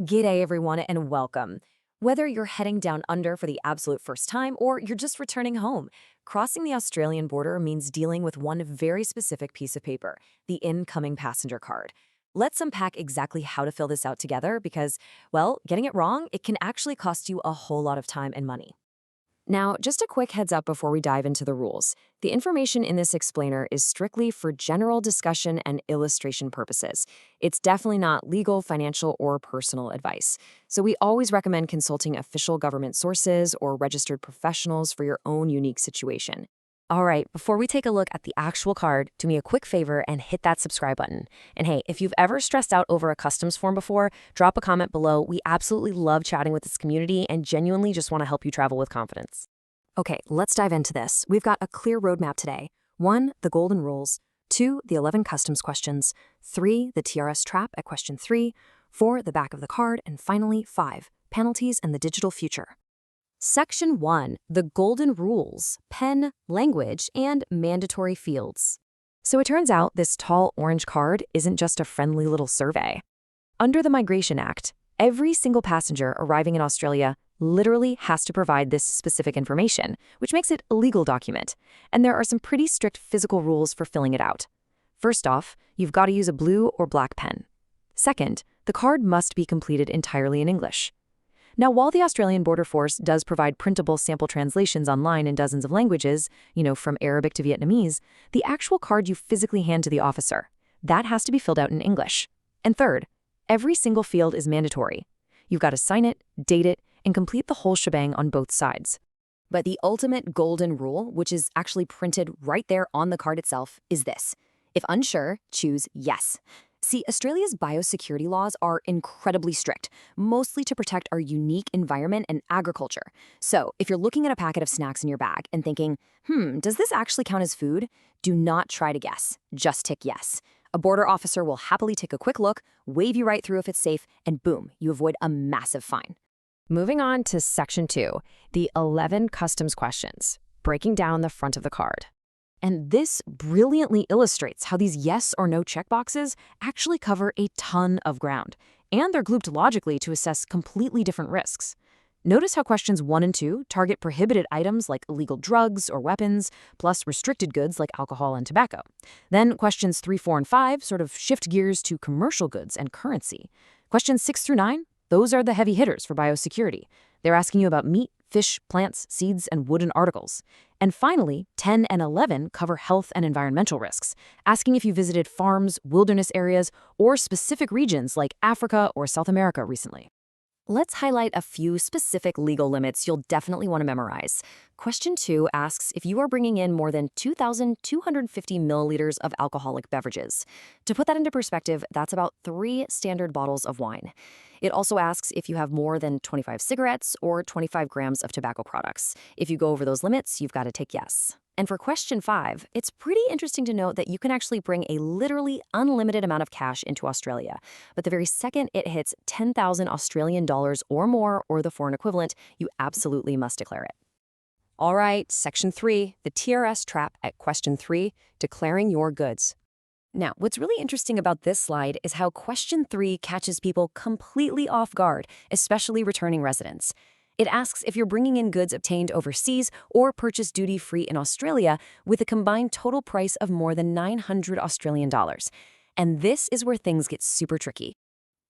G'day everyone and welcome. Whether you're heading down under for the absolute first time or you're just returning home, crossing the Australian border means dealing with one very specific piece of paper, the incoming passenger card. Let's unpack exactly how to fill this out together because, well, getting it wrong, it can actually cost you a whole lot of time and money. Now, just a quick heads up before we dive into the rules. The information in this explainer is strictly for general discussion and illustration purposes. It's definitely not legal, financial, or personal advice. So we always recommend consulting official government sources or registered professionals for your own unique situation. All right, before we take a look at the actual card, do me a quick favor and hit that subscribe button. And hey, if you've ever stressed out over a customs form before, drop a comment below. We absolutely love chatting with this community and genuinely just want to help you travel with confidence. Okay, let's dive into this. We've got a clear roadmap today. 1, the golden rules. 2, the 11 customs questions. 3, the TRS trap at question 3. 4, the back of the card. And finally, 5, penalties and the digital future. Section 1, the golden rules, pen, language, and mandatory fields. So it turns out this tall orange card isn't just a friendly little survey. Under the Migration Act, every single passenger arriving in Australia literally has to provide this specific information, which makes it a legal document. And there are some pretty strict physical rules for filling it out. First off, you've got to use a blue or black pen. Second, the card must be completed entirely in English. Now, while the Australian Border Force does provide printable sample translations online in dozens of languages, from Arabic to Vietnamese, the actual card you physically hand to the officer, that has to be filled out in English. And third, every single field is mandatory. You've got to sign it, date it, and complete the whole shebang on both sides. But the ultimate golden rule, which is actually printed right there on the card itself, is this. If unsure, choose yes. See, Australia's biosecurity laws are incredibly strict, mostly to protect our unique environment and agriculture. So, if you're looking at a packet of snacks in your bag and thinking, does this actually count as food? Do not try to guess. Just tick yes. A border officer will happily take a quick look, wave you right through if it's safe, and boom, you avoid a massive fine. Moving on to Section 2, the 11 customs questions, breaking down the front of the card. And this brilliantly illustrates how these yes or no checkboxes actually cover a ton of ground, and they're grouped logically to assess completely different risks. Notice how questions 1 and 2 target prohibited items like illegal drugs or weapons, plus restricted goods like alcohol and tobacco. Then questions 3, 4, and 5 sort of shift gears to commercial goods and currency. Questions 6 through 9, those are the heavy hitters for biosecurity. They're asking you about meat, fish, plants, seeds, and wooden articles. And finally, 10 and 11 cover health and environmental risks, asking if you visited farms, wilderness areas, or specific regions like Africa or South America recently. Let's highlight a few specific legal limits you'll definitely want to memorize. Question 2 asks if you are bringing in more than 2,250 milliliters of alcoholic beverages. To put that into perspective, that's about 3 standard bottles of wine. It also asks if you have more than 25 cigarettes or 25 grams of tobacco products. If you go over those limits, you've got to tick yes. And for question 5, it's pretty interesting to note that you can actually bring a literally unlimited amount of cash into Australia. But the very second it hits 10,000 Australian dollars or more, or the foreign equivalent, you absolutely must declare it. All right, Section 3, the TRS trap at question 3, declaring your goods. Now, what's really interesting about this slide is how question 3 catches people completely off guard, especially returning residents. It asks if you're bringing in goods obtained overseas or purchased duty-free in Australia with a combined total price of more than 900 Australian dollars. And this is where things get super tricky.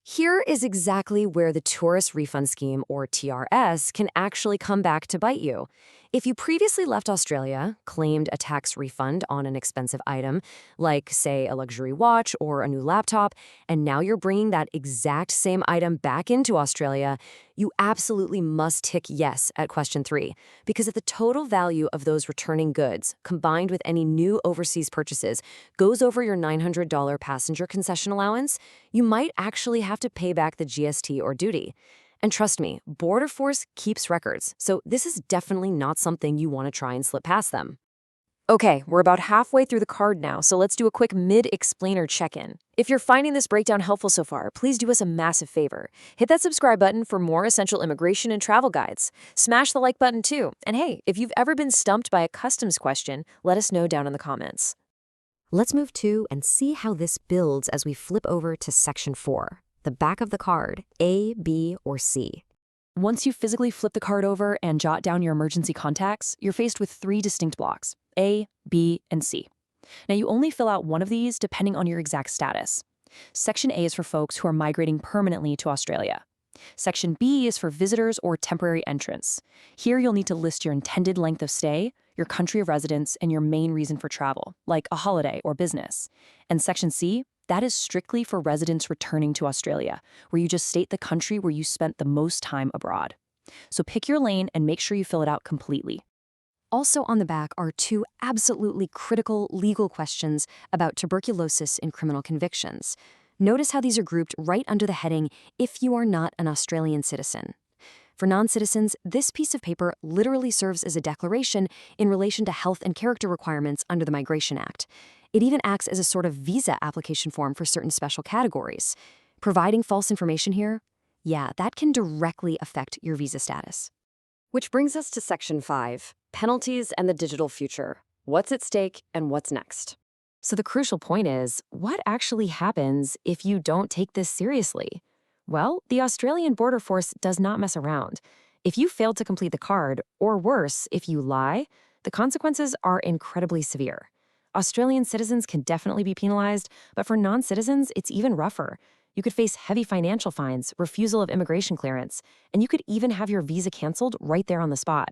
Here is exactly where the Tourist Refund Scheme, or TRS, can actually come back to bite you. If you previously left Australia, claimed a tax refund on an expensive item, like, say, a luxury watch or a new laptop, and now you're bringing that exact same item back into Australia, you absolutely must tick yes at question 3, because if the total value of those returning goods, combined with any new overseas purchases, goes over your $900 passenger concession allowance, you might actually have to pay back the GST or duty. And trust me, Border Force keeps records, so this is definitely not something you want to try and slip past them. Okay, we're about halfway through the card now, so let's do a quick mid-explainer check-in. If you're finding this breakdown helpful so far, please do us a massive favor. Hit that subscribe button for more essential immigration and travel guides. Smash the like button too. And hey, if you've ever been stumped by a customs question, let us know down in the comments. Let's move to and see how this builds as we flip over to Section 4. the back of the card, A, B, or C. Once you physically flip the card over and jot down your emergency contacts, you're faced with 3 distinct blocks, A, B, and C. Now, you only fill out one of these depending on your exact status. Section A is for folks who are migrating permanently to Australia. Section B is for visitors or temporary entrants. Here, you'll need to list your intended length of stay, your country of residence, and your main reason for travel, like a holiday or business. And Section C, that is strictly for residents returning to Australia, where you just state the country where you spent the most time abroad. So pick your lane and make sure you fill it out completely. Also on the back are 2 absolutely critical legal questions about tuberculosis in criminal convictions. Notice how these are grouped right under the heading, if you are not an Australian citizen. For non-citizens, this piece of paper literally serves as a declaration in relation to health and character requirements under the Migration Act. It even acts as a sort of visa application form for certain special categories. Providing false information here? Yeah, that can directly affect your visa status. Which brings us to Section 5, Penalties and the Digital Future. What's at stake and what's next? So the crucial point is, what actually happens if you don't take this seriously? Well, the Australian Border Force does not mess around. If you fail to complete the card, or worse, if you lie, the consequences are incredibly severe. Australian citizens can definitely be penalized, but for non-citizens, it's even rougher. You could face heavy financial fines, refusal of immigration clearance, and you could even have your visa canceled right there on the spot.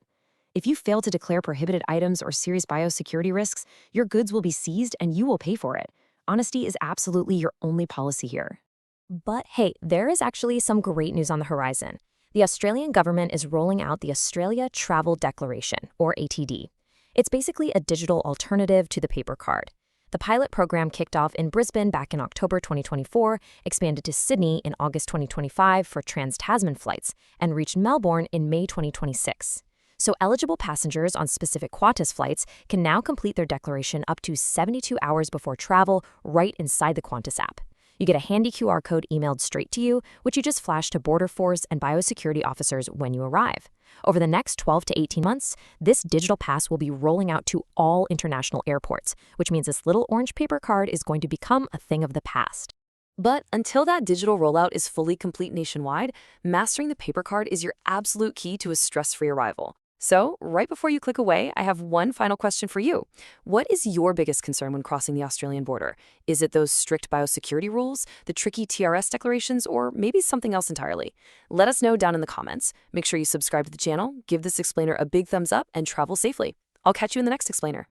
If you fail to declare prohibited items or serious biosecurity risks, your goods will be seized and you will pay for it. Honesty is absolutely your only policy here. But hey, there is actually some great news on the horizon. The Australian government is rolling out the Australia Travel Declaration, or ATD. It's basically a digital alternative to the paper card. The pilot program kicked off in Brisbane back in October 2024, expanded to Sydney in August 2025 for trans-Tasman flights, and reached Melbourne in May 2026. So eligible passengers on specific Qantas flights can now complete their declaration up to 72 hours before travel right inside the Qantas app. You get a handy QR code emailed straight to you, which you just flash to Border Force and biosecurity officers when you arrive. Over the next 12 to 18 months, this digital pass will be rolling out to all international airports, which means this little orange paper card is going to become a thing of the past. But until that digital rollout is fully complete nationwide, mastering the paper card is your absolute key to a stress-free arrival. So, right before you click away, I have one final question for you. What is your biggest concern when crossing the Australian border? Is it those strict biosecurity rules, the tricky TRS declarations, or maybe something else entirely? Let us know down in the comments. Make sure you subscribe to the channel, give this explainer a big thumbs up, and travel safely. I'll catch you in the next explainer.